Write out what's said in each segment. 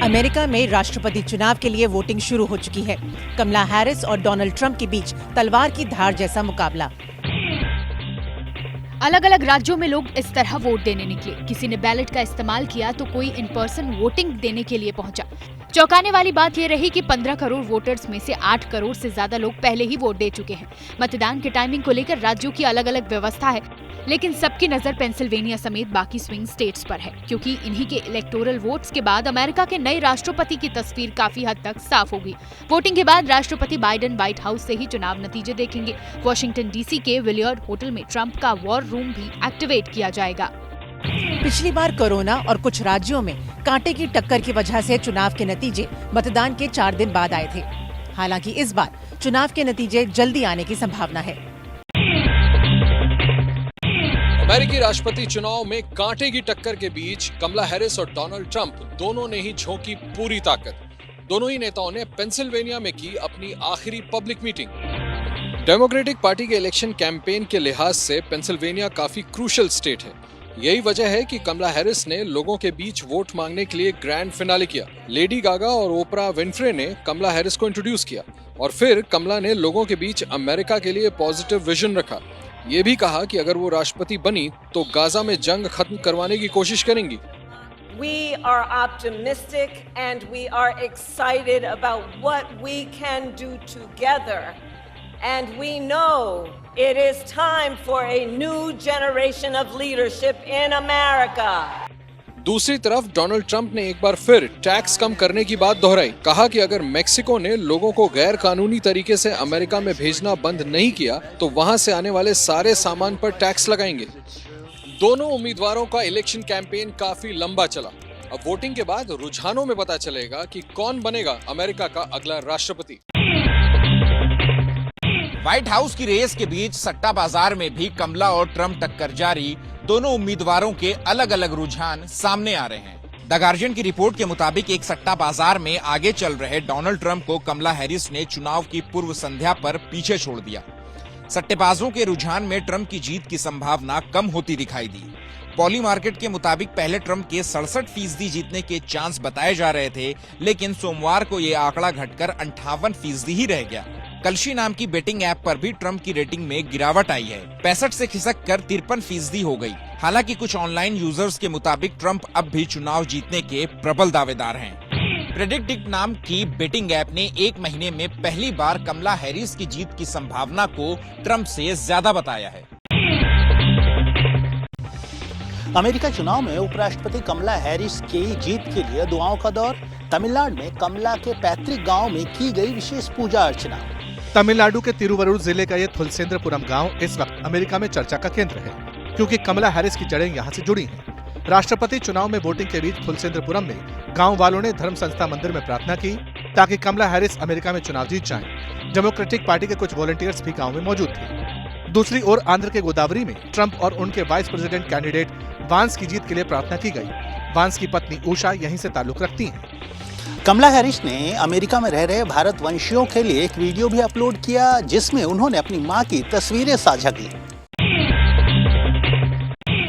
America में राष्ट्रपति चुनाव के लिए वोटिंग शुरू हो चुकी है। कमला हैरिस और डोनाल्ड ट्रंप के बीच तलवार की धार जैसा मुकाबला। अलग अलग राज्यों में लोग इस तरह वोट देने निकले। किसी ने बैलेट का इस्तेमाल किया तो कोई इन पर्सन वोटिंग देने के लिए पहुंचा। चौंकाने वाली बात यह रही कि 15 करोड़ वोटर्स में से 8 करोड़ से ज्यादा लोग पहले ही वोट दे चुके हैं। मतदान के टाइमिंग को लेकर राज्यों की अलग अलग व्यवस्था है, लेकिन सबकी नजर पेंसिल्वेनिया समेत बाकी स्विंग स्टेट्स पर है, क्योंकि इन्हीं के इलेक्टोरल वोट्स के बाद अमेरिका के नए राष्ट्रपति की तस्वीर काफी हद तक साफ होगी। वोटिंग के बाद राष्ट्रपति बाइडेन व्हाइट हाउस से ही चुनाव नतीजे देखेंगे। वॉशिंगटन डीसी के विलियर्ड होटल में ट्रंप का वॉर रूम भी एक्टिवेट किया जाएगा। पिछली बार कोरोना और कुछ राज्यों में कांटे की टक्कर की वजह से चुनाव के नतीजे मतदान के 4 दिन बाद आए थे। हालांकि इस बार चुनाव के नतीजे जल्दी आने की संभावना है। अमेरिकी राष्ट्रपति चुनाव में कांटे की टक्कर के बीच कमला हैरिस और डोनाल्ड ट्रंप दोनों ने ही झोंकी पूरी ताकत। दोनों ही नेताओं ने पेंसिल्वेनिया में की अपनी आखिरी पब्लिक मीटिंग। डेमोक्रेटिक पार्टी के इलेक्शन कैंपेन के लिहाज से पेंसिल्वेनिया काफी क्रूशल स्टेट है। यही वजह है कि कमला हैरिस ने लोगों के बीच वोट मांगने के लिए ग्रैंड फिनाले किया। लेडी गागा और ओपरा विनफ्रे ने कमला हैरिस को इंट्रोड्यूस किया और फिर कमला ने लोगों के बीच अमेरिका के लिए पॉजिटिव विजन रखा। ये भी कहा कि अगर वो राष्ट्रपति बनी तो गाजा में जंग खत्म करवाने की कोशिश करेंगी। We are optimistic and we are excited about what we can do together. And we know it is time for a new generation of leadership in America. दूसरी तरफ डोनाल्ड ट्रंप ने एक बार फिर टैक्स कम करने की बात दोहराई। कहा कि अगर मेक्सिको ने लोगों को गैर कानूनी तरीके से अमेरिका में भेजना बंद नहीं किया तो वहां से आने वाले सारे सामान पर टैक्स लगाएंगे। दोनों उम्मीदवारों का इलेक्शन कैंपेन काफी लंबा चला। अब वोटिंग के बाद रुझानों में पता चलेगा कि कौन बनेगा अमेरिका का अगला राष्ट्रपति। व्हाइट हाउस की रेस के बीच सट्टा बाजार में भी कमला और ट्रंप टक्कर जारी। दोनों उम्मीदवारों के अलग अलग रुझान सामने आ रहे हैं। द गार्जियन की रिपोर्ट के मुताबिक एक सट्टा बाजार में आगे चल रहे डोनाल्ड ट्रंप को कमला हैरिस ने चुनाव की पूर्व संध्या पर पीछे छोड़ दिया। सट्टेबाजों के रुझान में ट्रंप की जीत की संभावना कम होती दिखाई दी। पॉली मार्केट के मुताबिक पहले ट्रंप के 67% जीतने के चांस बताए जा रहे थे, लेकिन सोमवार को ये आंकड़ा घटकर 58% ही रह गया। कलशी नाम की बेटिंग ऐप पर भी ट्रंप की रेटिंग में गिरावट आई है। 65 से खिसक कर 53% हो गई। हालांकि कुछ ऑनलाइन यूजर्स के मुताबिक ट्रंप अब भी चुनाव जीतने के प्रबल दावेदार हैं। प्रेडिक्ट नाम की बेटिंग ऐप ने एक महीने में पहली बार कमला हैरिस की जीत की संभावना को ट्रंप से ज्यादा बताया है। अमेरिका चुनाव में उपराष्ट्रपति कमला हैरिस की जीत के लिए दुआओं का दौर। तमिलनाडु में कमला के पैतृक गांव में की गई विशेष पूजा अर्चना। तमिलनाडु के तिरुवरुर जिले का ये थुलसेंद्रपुरम गांव इस वक्त अमेरिका में चर्चा का केंद्र है, क्योंकि कमला हैरिस की जड़ें यहां से जुड़ी हैं। राष्ट्रपति चुनाव में वोटिंग के बीच थुलसेंद्रपुरम में गांव वालों ने धर्म संस्था मंदिर में प्रार्थना की ताकि कमला हैरिस अमेरिका में चुनाव जीत जाएं। डेमोक्रेटिक पार्टी के कुछ वॉलंटियर्स भी गांव में मौजूद थे। दूसरी ओर आंध्र के गोदावरी में ट्रंप और उनके वाइस प्रेसिडेंट कैंडिडेट वांस की जीत के लिए प्रार्थना की गई। वांस की पत्नी उषा यहीं से ताल्लुक रखती हैं। कमला हैरिस ने अमेरिका में रह रहे भारतवंशियों के लिए एक वीडियो भी अपलोड किया, जिसमें उन्होंने अपनी मां की तस्वीरें साझा की।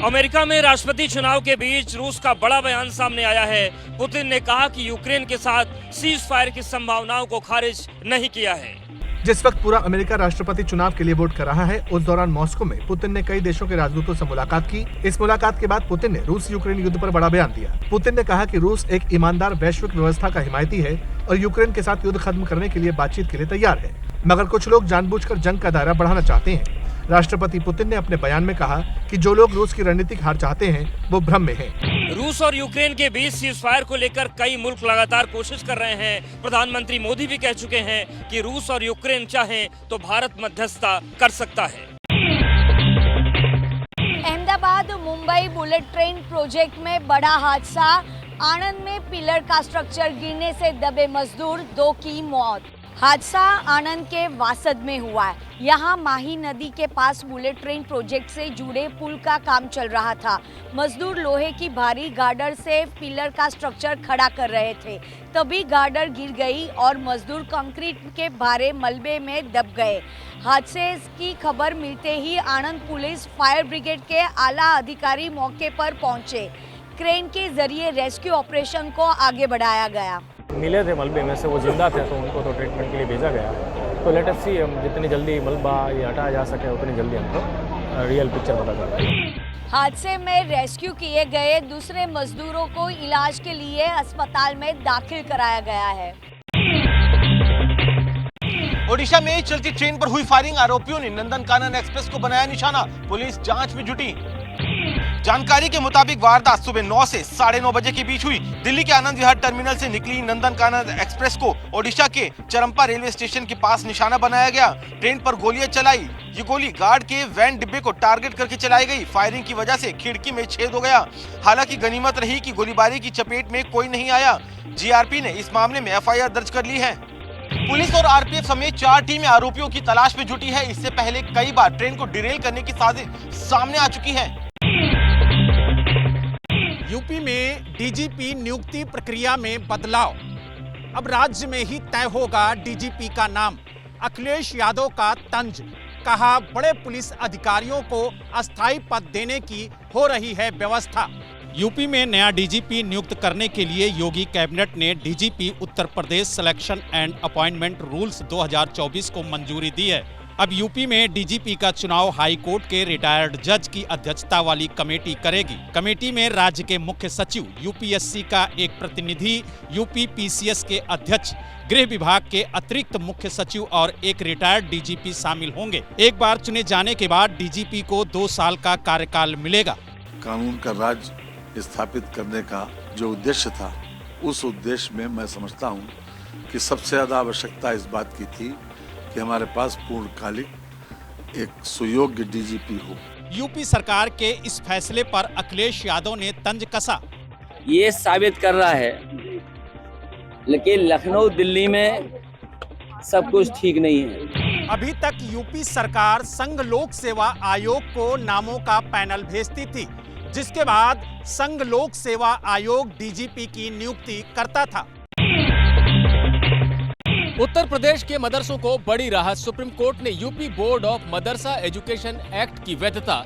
अमेरिका में राष्ट्रपति चुनाव के बीच रूस का बड़ा बयान सामने आया है। पुतिन ने कहा कि यूक्रेन के साथ सीज फायर की संभावनाओं को खारिज नहीं किया है। जिस वक्त पूरा अमेरिका राष्ट्रपति चुनाव के लिए वोट कर रहा है, उस दौरान मॉस्को में पुतिन ने कई देशों के राजदूतों से मुलाकात की। इस मुलाकात के बाद पुतिन ने रूस यूक्रेन युद्ध पर बड़ा बयान दिया। पुतिन ने कहा कि रूस एक ईमानदार वैश्विक व्यवस्था का हिमायती है और यूक्रेन के साथ युद्ध खत्म करने के लिए बातचीत के लिए तैयार है, मगर कुछ लोग जानबूझकर जंग का दायरा बढ़ाना चाहते हैं। राष्ट्रपति पुतिन ने अपने बयान में कहा कि जो लोग रूस की रणनीतिक हार चाहते हैं वो भ्रम में हैं। रूस और यूक्रेन के बीच सीज फायर को लेकर कई मुल्क लगातार कोशिश कर रहे हैं। प्रधानमंत्री मोदी भी कह चुके हैं कि रूस और यूक्रेन चाहें तो भारत मध्यस्थता कर सकता है। Ahmedabad Mumbai bullet train project में बड़ा हादसा। आनंद में पिलर का स्ट्रक्चर गिरने से दबे मजदूर, 2 की मौत। हादसा आनंद के वासद में हुआ है। यहाँ माही नदी के पास बुलेट ट्रेन प्रोजेक्ट से जुड़े पुल का काम चल रहा था। मजदूर लोहे की भारी गार्डर से पिलर का स्ट्रक्चर खड़ा कर रहे थे, तभी गार्डर गिर गई और मजदूर कंक्रीट के भारे मलबे में दब गए। हादसे की खबर मिलते ही आनंद पुलिस फायर ब्रिगेड के आला अधिकारी मौके पर पहुंचे। क्रेन के जरिए रेस्क्यू ऑपरेशन को आगे बढ़ाया गया। मिले थे मलबे में से, वो जिंदा थे तो उनको तो ट्रीटमेंट के लिए भेजा गया। तो लेट अस सी, हम जितनी जल्दी मलबा ये हटाया जा सके उतनी जल्दी हमको रियल पिक्चर पता चलेगा। हादसे में रेस्क्यू किए गए दूसरे मजदूरों को इलाज के लिए अस्पताल में दाखिल कराया गया है। ओडिशा में चलती ट्रेन पर हुई फायरिंग, आरोपियों ने नंदनकानन एक्सप्रेस को बनाया निशाना, पुलिस जांच में जुटी। जानकारी के मुताबिक वारदात सुबह 9 से 9:30 बजे के बीच हुई। दिल्ली के आनंद विहार टर्मिनल से निकली नंदनकानन एक्सप्रेस को ओडिशा के चरम्पा रेलवे स्टेशन के पास निशाना बनाया गया। ट्रेन पर गोलियां चलाई। ये गोली गार्ड के वैन डिब्बे को टारगेट करके चलाई गई। फायरिंग की वजह से खिड़की में छेद हो गया। हालांकि गनीमत रही कि गोलीबारी की चपेट में कोई नहीं आया। जीआरपी ने इस मामले में एफआईआर दर्ज कर ली है। पुलिस और आरपीएफ समेत 4 टीमें आरोपियों की तलाश में जुटी है। इससे पहले कई बार ट्रेन को डिरेल करने की साजिश सामने आ चुकी है। यूपी में डीजीपी नियुक्ति प्रक्रिया में बदलाव। अब राज्य में ही तय होगा डीजीपी का नाम। अखिलेश यादव का तंज, कहा बड़े पुलिस अधिकारियों को अस्थायी पद देने की हो रही है व्यवस्था। यूपी में नया डीजीपी नियुक्त करने के लिए योगी कैबिनेट ने DGP Uttar Pradesh selection and appointment rules 2024 को मंजूरी दी है। अब यूपी में डीजीपी का चुनाव हाई कोर्ट के रिटायर्ड जज की अध्यक्षता वाली कमेटी करेगी। कमेटी में राज्य के मुख्य सचिव, यूपीएससी का एक प्रतिनिधि, यूपी पीसीएस के अध्यक्ष, गृह विभाग के अतिरिक्त मुख्य सचिव और एक रिटायर्ड डीजीपी शामिल होंगे। एक बार चुने जाने के बाद डीजीपी को 2 साल का कार्यकाल मिलेगा। कानून का राज स्थापित करने का जो उद्देश्य था, उस उद्देश्य में मैं समझता हूँ कि सबसे ज्यादा आवश्यकता इस बात की थी कि हमारे पास पूर्णकालिक एक सुयोग्य डीजीपी हो। यूपी सरकार के इस फैसले पर अखिलेश यादव ने तंज कसा। ये साबित कर रहा है लेकिन लखनऊ दिल्ली में सब कुछ ठीक नहीं है। अभी तक यूपी सरकार संघ लोक सेवा आयोग को नामों का पैनल भेजती थी, जिसके बाद संघ लोक सेवा आयोग डीजीपी की नियुक्ति करता था। उत्तर प्रदेश के मदरसों को बड़ी राहत। सुप्रीम कोर्ट ने UP board of Madrasa education act की वैधता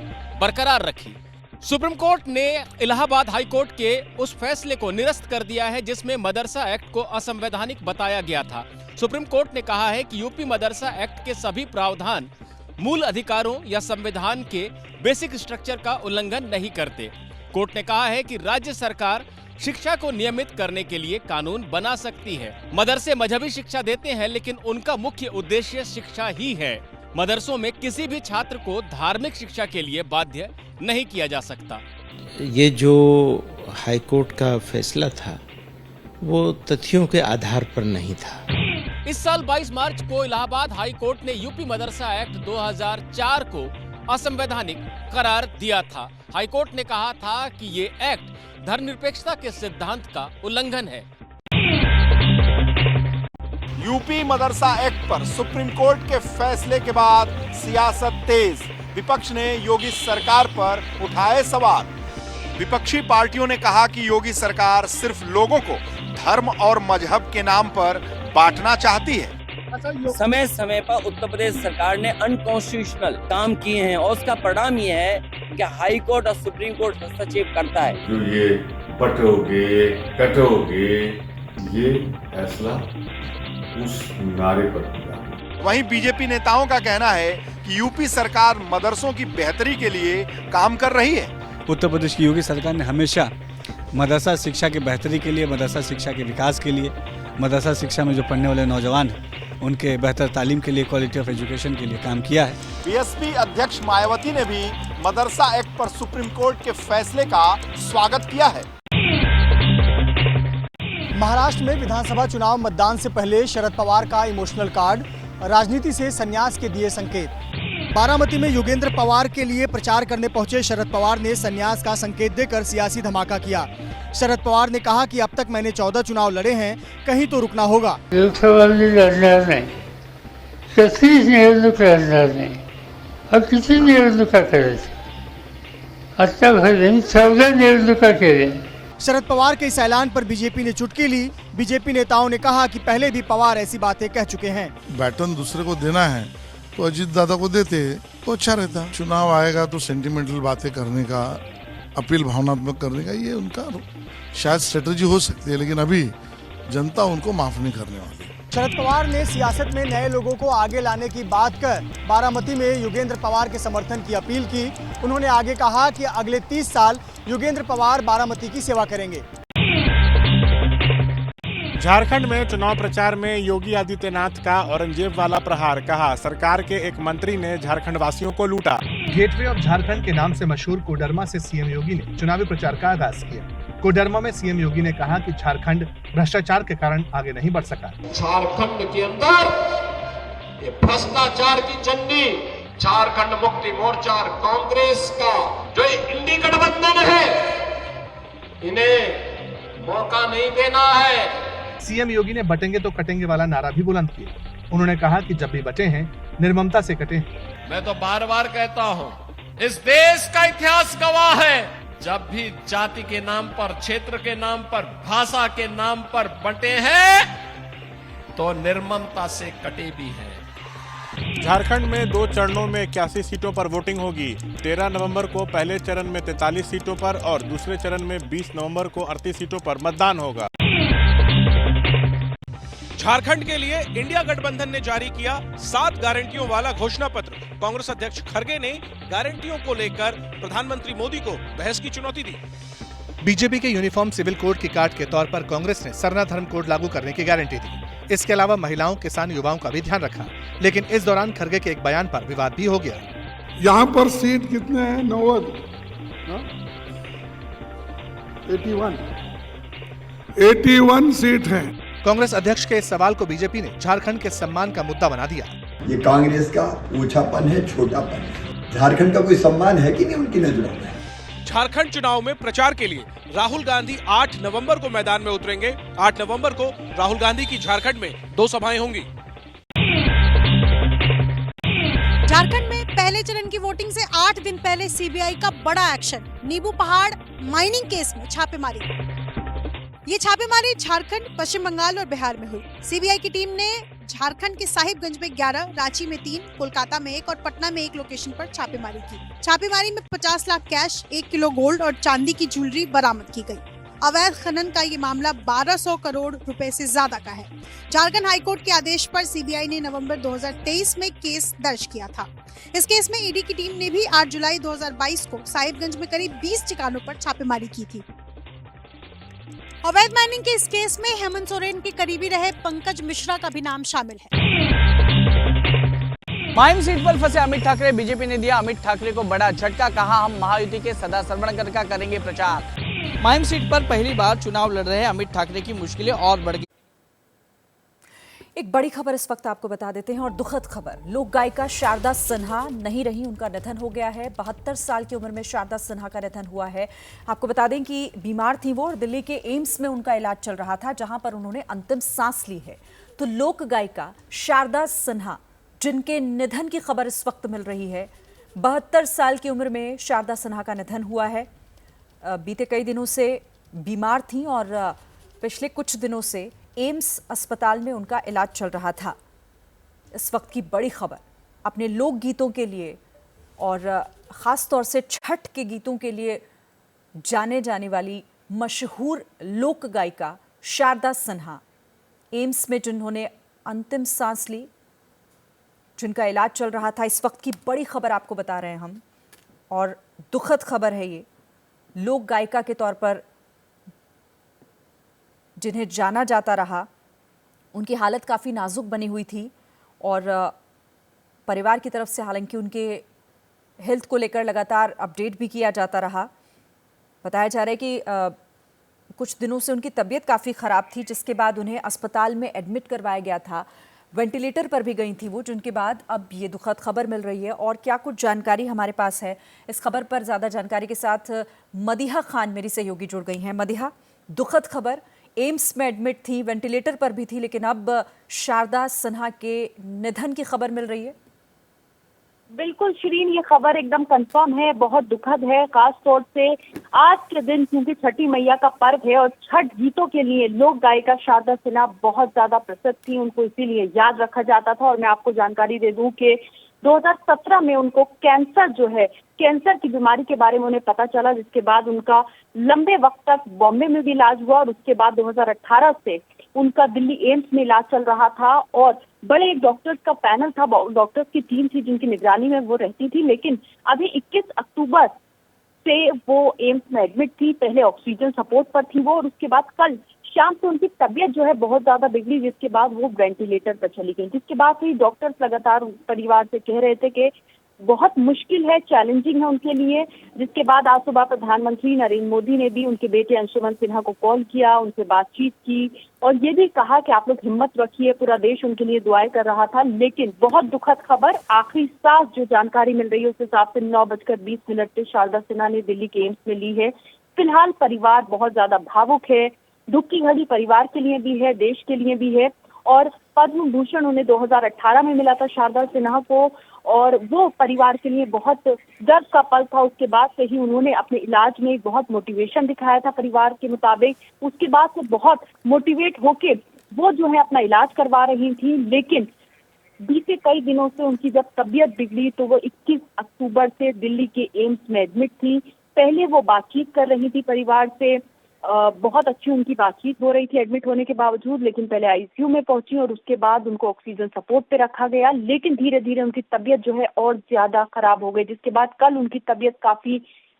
बरकरार रखी। सुप्रीम कोर्ट ने इलाहाबाद हाई कोर्ट के उस फैसले को निरस्त कर दिया है जिसमें मदरसा एक्ट को असंवैधानिक बताया गया था। सुप्रीम कोर्ट ने कहा है कि यूपी मदरसा एक्ट के सभी प्रावधान मूल अधिकारों या संविधान के बेसिक स्ट्रक्चर का उल्लंघन नहीं करते। कोर्ट ने कहा है कि राज्य सरकार शिक्षा को नियमित करने के लिए कानून बना सकती है। मदरसे मजहबी शिक्षा देते हैं, लेकिन उनका मुख्य उद्देश्य शिक्षा ही है। मदरसों में किसी भी छात्र को धार्मिक शिक्षा के लिए बाध्य नहीं किया जा सकता। ये जो हाईकोर्ट का फैसला था वो तथ्यों के आधार पर नहीं था। इस साल 22 मार्च को इलाहाबाद हाई कोर्ट ने यूपी मदरसा एक्ट 2004 को असंवैधानिक करार दिया था। हाई कोर्ट ने कहा था कि ये एक्ट धर्मनिरपेक्षता के सिद्धांत का उल्लंघन है। यूपी मदरसा एक्ट पर सुप्रीम कोर्ट के फैसले के बाद सियासत तेज। विपक्ष ने योगी सरकार पर उठाए सवाल। विपक्षी पार्टियों ने कहा कि योगी सरकार सिर्फ लोगों को धर्म और मजहब के नाम पर बांटना चाहती है। समय समय पर उत्तर प्रदेश सरकार ने अनकॉन्स्टिट्यूशनल काम किए हैं और उसका परिणाम ये है कि हाई कोर्ट और सुप्रीम कोर्ट हस्तक्षेप करता है। जो ये बटोगे कटोगे, ये फैसला उस नारे पर। वहीं बीजेपी नेताओं का कहना है कि यूपी सरकार मदरसों की बेहतरी के लिए काम कर रही है। उत्तर प्रदेश की योगी सरकार ने हमेशा मदरसा शिक्षा की बेहतरी के लिए, मदरसा शिक्षा के विकास के लिए, मदरसा शिक्षा में जो पढ़ने वाले नौजवान हैं उनके बेहतर तालीम के लिए, क्वालिटी ऑफ एजुकेशन के लिए काम किया है। बीएसपी अध्यक्ष मायावती ने भी मदरसा एक्ट पर सुप्रीम कोर्ट के फैसले का स्वागत किया है। महाराष्ट्र में विधानसभा चुनाव मतदान से पहले शरद पवार का इमोशनल कार्ड, राजनीति से संन्यास के दिए संकेत। बारामती में योगेंद्र पवार के लिए प्रचार करने पहुंचे शरद पवार ने संन्यास का संकेत देकर सियासी धमाका किया। शरद पवार ने कहा कि अब तक मैंने 14 चुनाव लड़े हैं, कहीं तो रुकना होगा। लोकसभा लढणार नाही, 36 निवडणूक लढणार नाही, अब किती निवडणुका करायच्या? आतापर्यंत 14 निवडणुका केल्या। शरद पवार के इस ऐलान पर बीजेपी ने चुटकी ली। बीजेपी नेताओं ने कहा कि पहले भी पवार ऐसी बातें कह चुके हैं। बैटन दूसरे को देना है तो अजीत दादा को देते तो अच्छा रहता। चुनाव आएगा तो सेंटिमेंटल बातें करने का अपील भावनात्मक करने का, ये उनका शायद स्ट्रेटजी हो सकती है, लेकिन अभी जनता उनको माफ नहीं करने वाली। शरद पवार ने सियासत में नए लोगों को आगे लाने की बात कर बारामती में योगेंद्र पवार के समर्थन की अपील की। उन्होंने आगे कहा कि अगले 30 साल योगेंद्र पवार बारामती की सेवा करेंगे। झारखंड में चुनाव प्रचार में योगी आदित्यनाथ का औरंगजेब वाला प्रहार, कहा सरकार के एक मंत्री ने झारखंड वासियों को लूटा। गेटवे ऑफ झारखंड के नाम से मशहूर कोडरमा से सीएम योगी ने चुनावी प्रचार का आगाज किया। कोडरमा में सीएम योगी ने कहा कि झारखंड भ्रष्टाचार के कारण आगे नहीं बढ़ सका। झारखंड के अंदर ये भ्रष्टाचार की चंडी, झारखंड मुक्ति मोर्चा और कांग्रेस का जो इंडी गठबंधन है, इन्हें मौका नहीं देना है। सीएम योगी ने बटेंगे तो कटेंगे वाला नारा भी बुलंद किया। उन्होंने कहा कि जब भी बटे हैं निर्ममता से कटे। मैं तो बार बार कहता हूं, इस देश का इतिहास गवाह है, जब भी जाति के नाम पर, क्षेत्र के नाम पर, भाषा के नाम पर बंटे हैं तो निर्ममता से कटे भी हैं। झारखंड में 2 चरणों में 81 सीटों पर वोटिंग होगी। 13 नवंबर को पहले चरण में 43 सीटों पर और दूसरे चरण में 20 नवंबर को 38 सीटों पर मतदान होगा। झारखंड के लिए इंडिया गठबंधन ने जारी किया 7 गारंटियों वाला घोषणा पत्र। कांग्रेस अध्यक्ष खड़गे ने गारंटियों को लेकर प्रधानमंत्री मोदी को बहस की चुनौती दी। बीजेपी के यूनिफॉर्म सिविल कोड की काट के तौर पर कांग्रेस ने सरना धर्म कोड लागू करने की गारंटी दी। इसके अलावा महिलाओं, किसान, युवाओं का भी ध्यान रखा। लेकिन इस दौरान खड़गे के एक बयान पर विवाद भी हो गया। यहाँ पर सीट कितने हैं? 81 सीट हैं। कांग्रेस अध्यक्ष के इस सवाल को बीजेपी ने झारखंड के सम्मान का मुद्दा बना दिया। ये कांग्रेस का ऊंचापन है, छोटापन है। झारखंड का कोई सम्मान है कि नहीं उनकी नजरों में? झारखंड चुनाव में प्रचार के लिए राहुल गांधी 8 नवंबर को मैदान में उतरेंगे। 8 नवंबर को राहुल गांधी की झारखंड में 2 सभाएं होंगी। झारखंड में पहले चरण की वोटिंग से 8 दिन पहले सीबीआई का बड़ा एक्शन। नींबू पहाड़ माइनिंग केस में छापेमारी। ये छापेमारी झारखंड, पश्चिम बंगाल और बिहार में हुई। सीबीआई की टीम ने झारखंड के साहिबगंज में 11, रांची में 3, कोलकाता में 1 और पटना में 1 लोकेशन पर छापेमारी की। छापेमारी में 50 लाख कैश, 1 किलो गोल्ड और चांदी की ज्वेलरी बरामद की गई। अवैध खनन का ये मामला 1200 करोड़ रुपए से ज्यादा का है। झारखंड हाईकोर्ट के आदेश पर सीबीआई ने नवंबर 2023 में केस दर्ज किया था। इस केस में ईडी की टीम ने भी 8 जुलाई 2022 को साहिबगंज में करीब 20 ठिकानों पर छापेमारी की थी। अवैध माइनिंग के इस केस में हेमंत सोरेन के करीबी रहे पंकज मिश्रा का भी नाम शामिल है। माइम सीट पर फंसे अमित ठाकरे, बीजेपी ने दिया अमित ठाकरे को बड़ा झटका। कहा, हम महायुति के सदा सरवणगढ़ का करेंगे प्रचार। माइम सीट पर पहली बार चुनाव लड़ रहे अमित ठाकरे की मुश्किलें और बढ़ गई। एक बड़ी खबर इस वक्त आपको बता देते हैं और दुखद खबर। लोक गायिका शारदा सिन्हा नहीं रही, उनका निधन हो गया है। 72 साल की उम्र में शारदा सिन्हा का निधन हुआ है। आपको बता दें कि बीमार थी वो और दिल्ली के एम्स में उनका इलाज चल रहा था, जहां पर उन्होंने अंतिम सांस ली है। तो लोक गायिका शारदा सिन्हा, जिनके निधन की खबर इस वक्त मिल रही है, 72 साल की उम्र में शारदा सिन्हा का निधन हुआ है। बीते कई दिनों से बीमार थी और पिछले कुछ दिनों से एम्स अस्पताल में उनका इलाज चल रहा था। इस वक्त की बड़ी खबर अपने लोक गीतों के लिए और ख़ास तौर से छठ के गीतों के लिए जाने जाने वाली मशहूर लोक गायिका शारदा सिन्हा, एम्स में जिन्होंने अंतिम सांस ली, जिनका इलाज चल रहा था। इस वक्त की बड़ी खबर आपको बता रहे हैं हम, और दुखद खबर है ये। लोक गायिका के तौर पर जिन्हें जाना जाता रहा, उनकी हालत काफ़ी नाजुक बनी हुई थी और परिवार की तरफ से हालांकि उनके हेल्थ को लेकर लगातार अपडेट भी किया जाता रहा। बताया जा रहा है कि कुछ दिनों से उनकी तबीयत काफ़ी ख़राब थी, जिसके बाद उन्हें अस्पताल में एडमिट करवाया गया था। वेंटिलेटर पर भी गई थी वो, जिनके बाद अब ये दुखद खबर मिल रही है। और क्या कुछ जानकारी हमारे पास है इस खबर पर, ज़्यादा जानकारी के साथ मदीहा खान मेरी सहयोगी जुड़ गई हैं। मदीहा, दुखद खबर, एम्स में एडमिट थी, वेंटिलेटर पर भी थी, लेकिन अब शारदा सिन्हा के निधन की खबर मिल रही है। बिल्कुल शिरीन, ये खबर एकदम कंफर्म है, बहुत दुखद है। खास तौर से आज के दिन, क्योंकि छठी मैया का पर्व है और छठ गीतों के लिए लोक गायिका शारदा सिन्हा बहुत ज्यादा प्रसिद्ध थी, उनको इसीलिए याद रखा जाता था। और मैं आपको जानकारी दे दूं कि 2017 में उनको कैंसर की बीमारी के बारे में उन्हें पता चला, जिसके बाद उनका लंबे वक्त तक बॉम्बे में भी इलाज हुआ और उसके बाद 2018 से उनका दिल्ली एम्स में इलाज चल रहा था। और बड़े एक डॉक्टर्स का पैनल था, डॉक्टर्स की टीम थी जिनकी निगरानी में वो रहती थी, लेकिन अभी 21 अक्टूबर से वो एम्स में एडमिट थी। पहले ऑक्सीजन सपोर्ट पर थी वो, और उसके बाद कल शाम से उनकी तबीयत जो है बहुत ज्यादा बिगड़ी, जिसके बाद वो वेंटिलेटर पर चली गई। जिसके बाद ही डॉक्टर्स लगातार परिवार से कह रहे थे कि बहुत मुश्किल है, चैलेंजिंग है उनके लिए। जिसके बाद आज सुबह प्रधानमंत्री नरेंद्र मोदी ने भी उनके बेटे अंशुमन सिन्हा को कॉल किया, उनसे बातचीत की और ये भी कहा कि आप लोग हिम्मत रखिए, पूरा देश उनके लिए दुआएं कर रहा था। लेकिन बहुत दुखद खबर, आखिरी सांस जो जानकारी मिल रही है उस हिसाब से 9:20 पे शारदा सिन्हा ने दिल्ली के एम्स में ली है। फिलहाल परिवार बहुत ज्यादा भावुक है, दुख की घड़ी परिवार के लिए भी है, देश के लिए भी है। और पद्म भूषण उन्हें 2018 में मिला था शारदा सिन्हा को, और वो परिवार के लिए बहुत दर्द का पल था। उसके बाद से ही उन्होंने अपने इलाज में बहुत मोटिवेशन दिखाया था परिवार के मुताबिक। उसके बाद से बहुत मोटिवेट होके वो जो है अपना इलाज करवा रही थी, लेकिन बीते कई दिनों से उनकी जब तबीयत बिगड़ी तो वो 21 अक्टूबर से दिल्ली के एम्स में एडमिट थी। पहले वो बातचीत कर रही थी परिवार से, बहुत अच्छी उनकी बातचीत हो रही थी एडमिट होने के बावजूद, लेकिन पहले आईसीयू में पहुंची और उसके बाद उनको ऑक्सीजन सपोर्ट पे रखा गया। लेकिन धीरे धीरे उनकी तबीयत जो है और ज्यादा खराब हो गई, जिसके बाद कल उनकी तबीयत काफी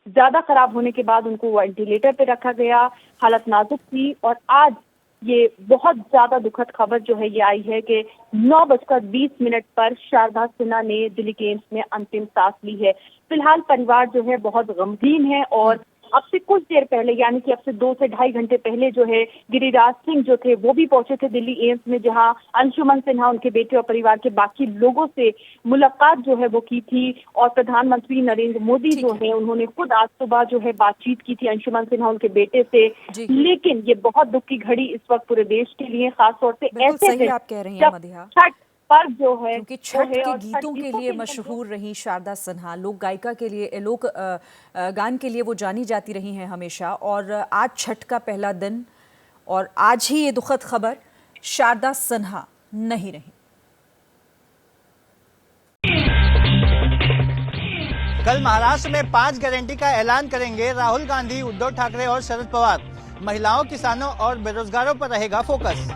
ज्यादा खराब होने के बाद उनको वेंटिलेटर पे रखा गया, हालत नाजुक थी। और आज ये बहुत ज्यादा दुखद खबर जो है ये आई है कि 9:20 पर शारदा सिन्हा ने दिल्ली के एम्स में अंतिम सांस ली है। फिलहाल परिवार जो है बहुत गमगीन है और अब से कुछ देर पहले, यानी कि अब से 2 से ढाई घंटे पहले जो है गिरिराज सिंह जो थे वो भी पहुंचे थे दिल्ली एम्स में, जहां अंशुमन सिन्हा उनके बेटे और परिवार के बाकी लोगों से मुलाकात जो है वो की थी। और प्रधानमंत्री नरेंद्र मोदी जो है उन्होंने खुद आज सुबह जो है बातचीत की थी अंशुमन सिन्हा उनके बेटे से। लेकिन ये बहुत दुख की घड़ी इस वक्त पूरे देश के लिए, खासतौर से ऐसे आप कह रही हैं मदिहा, छठ पर्व जो है क्योंकि छठ के गीतों के लिए मशहूर रही शारदा सिन्हा, लोक गायिका के लिए, लोक गान के लिए वो जानी जाती रही हैं हमेशा। और आज छठ का पहला दिन और आज ही ये दुखद खबर, शारदा सिन्हा नहीं रही। कल महाराष्ट्र में 5 गारंटी का ऐलान करेंगे राहुल गांधी, उद्धव ठाकरे और शरद पवार। महिलाओं, किसानों और बेरोजगारों पर रहेगा फोकस।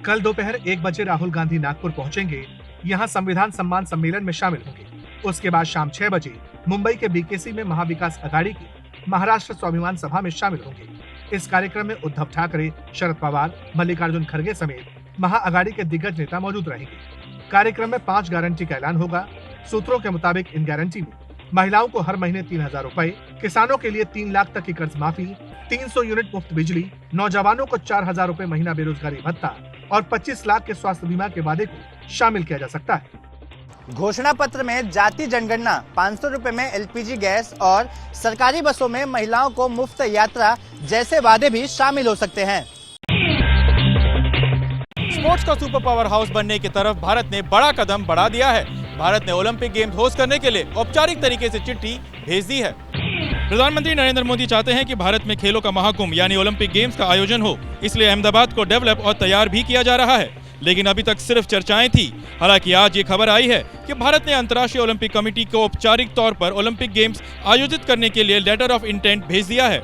कल दोपहर 1 बजे राहुल गांधी नागपुर पहुंचेंगे, यहां संविधान सम्मान सम्मेलन में शामिल होंगे। उसके बाद शाम 6 बजे मुंबई के बीकेसी में महाविकास अघाड़ी की महाराष्ट्र स्वाभिमान सभा में शामिल होंगे। इस कार्यक्रम में उद्धव ठाकरे, शरद पवार, मल्लिकार्जुन खड़गे समेत महाअघाड़ी के दिग्गज नेता मौजूद रहेंगे। कार्यक्रम में 5 गारंटी का ऐलान होगा। सूत्रों के मुताबिक इन गारंटी में महिलाओं को हर महीने 3,000 रुपए, किसानों के लिए 3 लाख तक की कर्ज माफी, 300 यूनिट मुफ्त बिजली, नौजवानों को 4,000 रुपए महीना बेरोजगारी भत्ता और 25 लाख के स्वास्थ्य बीमा के वादे को शामिल किया जा सकता है। घोषणा पत्र में जाति जनगणना, 500 रुपए में एलपीजी गैस और सरकारी बसों में महिलाओं को मुफ्त यात्रा जैसे वादे भी शामिल हो सकते हैं। स्पोर्ट्स का सुपर पावर हाउस बनने की तरफ भारत ने बड़ा कदम बढ़ा दिया है। भारत ने ओलंपिक गेम्स होस्ट करने के लिए औपचारिक तरीके से चिट्ठी भेज दी है। प्रधानमंत्री नरेंद्र मोदी चाहते हैं कि भारत में खेलों का महाकुंभ यानी ओलंपिक गेम्स का आयोजन हो, इसलिए अहमदाबाद को डेवलप और तैयार भी किया जा रहा है। लेकिन अभी तक सिर्फ चर्चाएं थी। हालांकि आज ये खबर आई है कि भारत ने अंतर्राष्ट्रीय ओलंपिक कमेटी को औपचारिक तौर पर ओलंपिक गेम्स आयोजित करने के लिए लेटर ऑफ इंटेंट भेज दिया है।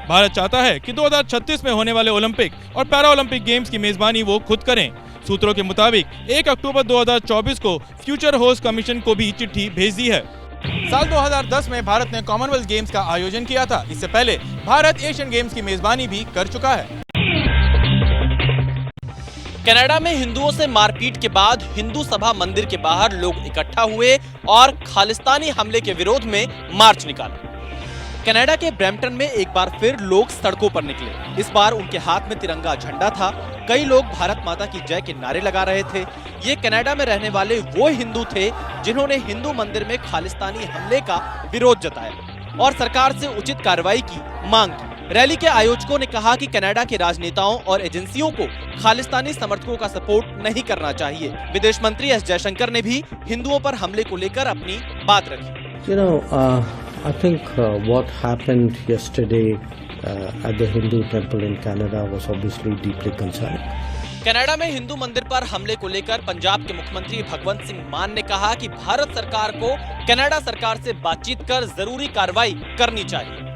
भारत चाहता है कि 2036 में होने वाले ओलंपिक और पैरा ओलंपिक गेम्स की मेजबानी वो खुद करें। सूत्रों के मुताबिक 1 अक्टूबर 2024 को फ्यूचर होस्ट कमीशन को भी चिट्ठी भेज दी है। साल 2010 में भारत ने कॉमनवेल्थ गेम्स का आयोजन किया था। इससे पहले भारत एशियन गेम्स की मेजबानी भी कर चुका है। कनाडा में हिंदुओं से मारपीट के बाद हिंदू सभा मंदिर के बाहर लोग इकट्ठा हुए और खालिस्तानी हमले के विरोध में मार्च निकाला। कनाडा के ब्रैम्पटन में एक बार फिर लोग सड़कों पर निकले। इस बार उनके हाथ में तिरंगा झंडा था। कई लोग भारत माता की जय के नारे लगा रहे थे। ये कनाडा में रहने वाले वो हिंदू थे जिन्होंने हिंदू मंदिर में खालिस्तानी हमले का विरोध जताया और सरकार से उचित कार्रवाई की मांग की। रैली के आयोजकों ने कहा कि कनाडा के राजनेताओं और एजेंसियों को खालिस्तानी समर्थकों का सपोर्ट नहीं करना चाहिए। विदेश मंत्री एस जयशंकर ने भी हिंदुओं पर हमले को लेकर अपनी बात रखी। I think what happened yesterday at the Hindu temple in Canada was obviously deeply concerning. Canada में हिंदू मंदिर पर हमले को लेकर पंजाब के मुख्यमंत्री भगवंत सिंह मान ने कहा कि भारत सरकार को कनाडा सरकार से बातचीत कर जरूरी कार्रवाई करनी चाहिए।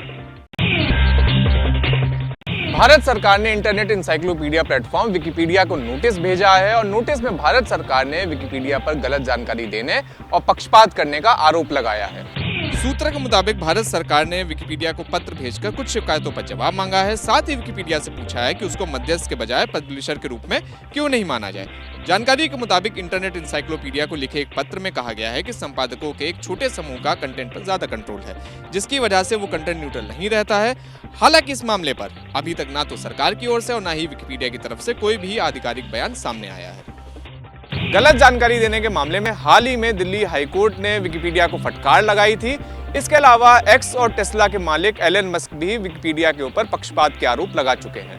भारत सरकार ने इंटरनेट इंसाइक्लोपीडिया प्लेटफॉर्म विकिपीडिया को नोटिस भेजा है और नोटिस में भारत सरकार ने विकिपीडिया पर गलत जानकारी देने और पक्षपात करने का आरोप लगाया है। सूत्र के मुताबिक भारत सरकार ने विकिपीडिया को पत्र भेजकर कुछ शिकायतों पर जवाब मांगा है। साथ ही विकिपीडिया से पूछा है कि उसको मध्यस्थ के बजाय पब्लिशर के रूप में क्यों नहीं माना जाए। जानकारी के मुताबिक इंटरनेट इंसाइक्लोपीडिया को लिखे एक पत्र में कहा गया है कि संपादकों के एक छोटे समूह का कंटेंट पर ज्यादा कंट्रोल है, जिसकी वजह से वो कंटेंट न्यूट्रल नहीं रहता है। हालांकि इस मामले पर अभी तक ना तो सरकार की ओर से और ना ही विकिपीडिया की तरफ से कोई भी आधिकारिक बयान सामने आया है। गलत जानकारी देने के मामले में हाल ही में दिल्ली हाईकोर्ट ने विकिपीडिया को फटकार लगाई थी। इसके अलावा एक्स और टेस्ला के मालिक एलन मस्क भी विकिपीडिया के ऊपर पक्षपात के आरोप लगा चुके हैं।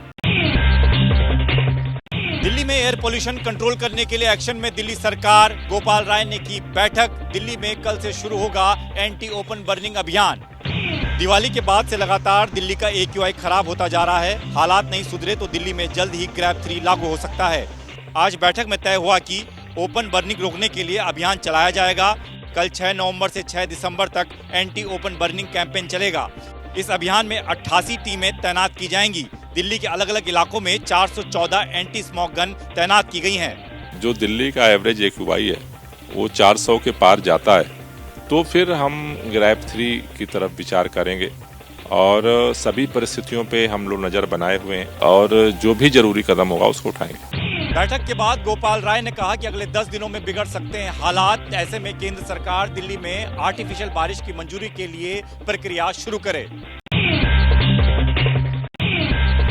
दिल्ली में एयर पोल्यूशन कंट्रोल करने के लिए एक्शन में दिल्ली सरकार, गोपाल राय ने की बैठक। दिल्ली में कल से शुरू होगा एंटी ओपन बर्निंग अभियान। दिवाली के बाद से लगातार दिल्ली का AQI खराब होता जा रहा है। हालात नहीं सुधरे तो दिल्ली में जल्द ही ग्रैब 3 लागू हो सकता है। आज बैठक में तय हुआ कि ओपन बर्निंग रोकने के लिए अभियान चलाया जाएगा। कल 6 नवंबर से 6 दिसंबर तक एंटी ओपन बर्निंग कैंपेन चलेगा। इस अभियान में 88 टीमें तैनात की जाएंगी। दिल्ली के अलग अलग इलाकों में 414 एंटी स्मोक गन तैनात की गई हैं। जो दिल्ली का एवरेज AQI है वो 400 के पार जाता है, तो फिर हम ग्रैब 3 की तरफ विचार करेंगे और सभी परिस्थितियों पे हम लोग नजर बनाए हुए हैं और जो भी जरूरी कदम होगा उसको उठाएंगे। बैठक के बाद गोपाल राय ने कहा कि अगले 10 दिनों में बिगड़ सकते हैं हालात। ऐसे में केंद्र सरकार दिल्ली में आर्टिफिशियल बारिश की मंजूरी के लिए प्रक्रिया शुरू करे।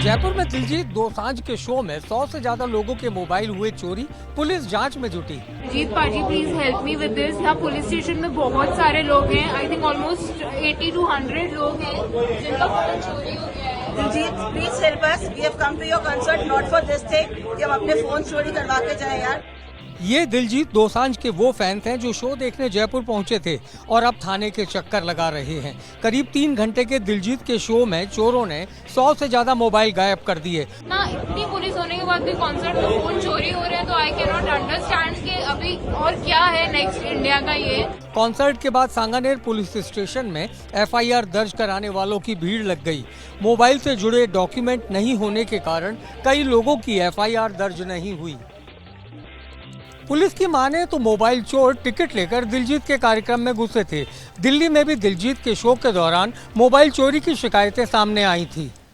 जयपुर में दिलजीत दोसांझ के शो में 100 से ज्यादा लोगों के मोबाइल हुए चोरी, पुलिस जांच में जुटी। जीत पाजी please help me with this. यहाँ पुलिस स्टेशन में बहुत सारे लोग हैं, आई थिंक ऑलमोस्ट 80 to 100 लोग हैं जिनका फोन चोरी हो गया है। Diljit please help us, we have come to your concert not for this thing कि हम अपने फोन चोरी करवा के जाए यार। ये दिलजीत दोसांझ के वो फैंस हैं जो शो देखने जयपुर पहुंचे थे और अब थाने के चक्कर लगा रहे हैं। करीब 3 घंटे के दिलजीत के शो में चोरों ने 100 से ज्यादा मोबाइल गायब कर दिए। ना इतनी पुलिस होने के बाद भी कॉन्सर्ट में फोन चोरी हो रहे हैं तो आई कैन नॉट अंडरस्टैंड कि अभी और क्या है नेक्स्ट इंडिया का। ये कॉन्सर्ट के बाद सांगानेर पुलिस स्टेशन में FIR दर्ज कराने वालों की भीड़ लग गई। मोबाइल से जुड़े डॉक्यूमेंट नहीं होने के कारण कई लोगों की FIR दर्ज नहीं हुई। पुलिस की माने तो मोबाइल चोर टिकट लेकर दिलजीत के कार्यक्रम में घुसे थे। दिल्ली में भी दिलजीत के शो के दौरान मोबाइल चोरी की शिकायतें सामने आई थी।